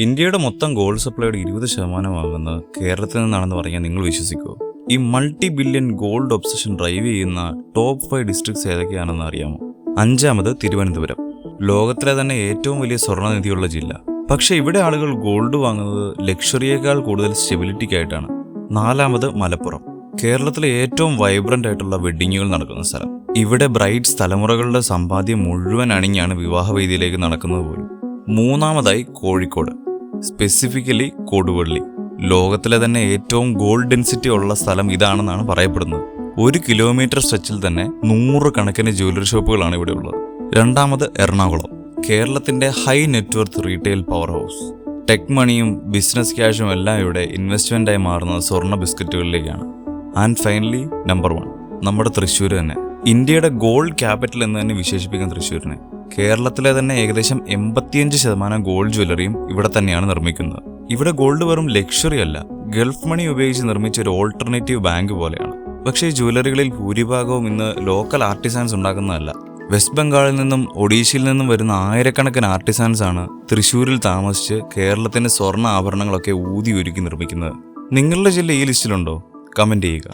ഇന്ത്യയുടെ മൊത്തം ഗോൾഡ് സപ്ലൈയുടെ 20% ആകുന്നത് കേരളത്തിൽ നിന്നാണെന്ന് പറഞ്ഞാൽ നിങ്ങൾ വിശ്വസിക്കുമോ? ഈ multi billion gold obsession drive ചെയ്യുന്ന ടോപ്പ് 5 ഡിസ്ട്രിക്ട്സ് ഏതൊക്കെയാണെന്ന് അറിയാമോ? 5ാമത് തിരുവനന്തപുരം, ലോകത്തിലെ തന്നെ ഏറ്റവും വലിയ സ്വർണ്ണനിധിയുള്ള ജില്ല. പക്ഷെ ഇവിടെ ആളുകൾ ഗോൾഡ് വാങ്ങുന്നത് ലക്ഷറിയേക്കാൾ കൂടുതൽ സ്റ്റെബിലിറ്റിക്കായിട്ടാണ്. 4ാമത് മലപ്പുറം, കേരളത്തിലെ ഏറ്റവും വൈബ്രന്റ് ആയിട്ടുള്ള വെഡ്ഡിങ്ങുകൾ നടക്കുന്ന സ്ഥലം. ഇവിടെ ബ്രൈഡ്സ് തലമുറകളുടെ സമ്പാദ്യം മുഴുവൻ അണിഞ്ഞാണ് വിവാഹവേദിയിലേക്ക് നടക്കുന്നത് പോലും. 3ാമതായി കോഴിക്കോട്, സ്പെസിഫിക്കലി കൊടുവള്ളി. ലോകത്തിലെ തന്നെ ഏറ്റവും ഗോൾഡ് ഡെൻസിറ്റി ഉള്ള സ്ഥലം ഇതാണെന്നാണ് പറയപ്പെടുന്നത്. 1 കിലോമീറ്റർ സ്ട്രെച്ചിൽ തന്നെ 100 കണക്കിന് ജ്വല്ലറി ഷോപ്പുകളാണ് ഇവിടെ ഉള്ളത്. 2ാമത് എറണാകുളം, കേരളത്തിന്റെ high net worth retail power house. Tech മണിയും ബിസിനസ് ക്യാഷും എല്ലാം ഇവിടെ ഇൻവെസ്റ്റ്മെന്റായി മാറുന്നത് സ്വർണ്ണ ബിസ്ക്കറ്റുകളിലേക്കാണ്. ആൻഡ് ഫൈനലി നമ്പർ 1, നമ്മുടെ തൃശ്ശൂർ തന്നെ. ഇന്ത്യയുടെ ഗോൾഡ് ക്യാപിറ്റൽ എന്ന് തന്നെ വിശേഷിപ്പിക്കുന്ന തൃശ്ശൂരിനെ. കേരളത്തിലെ തന്നെ ഏകദേശം 85% ഗോൾഡ് ജ്വല്ലറിയും ഇവിടെ തന്നെയാണ് നിർമ്മിക്കുന്നത്. ഇവിടെ ഗോൾഡ് വെറും ലക്ഷറി അല്ല, ഗൾഫ് മണി ഉപയോഗിച്ച് നിർമ്മിച്ച ഒരു ഓൾട്ടർനേറ്റീവ് ബാങ്ക് പോലെയാണ്. പക്ഷേ ഈ ജ്വല്ലറികളിൽ ഭൂരിഭാഗവും ഇന്ന് ലോക്കൽ ആർട്ടിസാൻസ് ഉണ്ടാക്കുന്നതല്ല. വെസ്റ്റ് ബംഗാളിൽ നിന്നും ഒഡീഷയിൽ നിന്നും വരുന്ന ആയിരക്കണക്കിന് ആർട്ടിസാൻസ് ആണ് തൃശ്ശൂരിൽ താമസിച്ച് കേരളത്തിന്റെ സ്വർണ്ണ ആഭരണങ്ങളൊക്കെ ഊതി ഒരുക്കി നിർമ്മിക്കുന്നത്. നിങ്ങളുടെ ജില്ല ഈ ലിസ്റ്റിലുണ്ടോ? കമന്റ് ചെയ്യുക.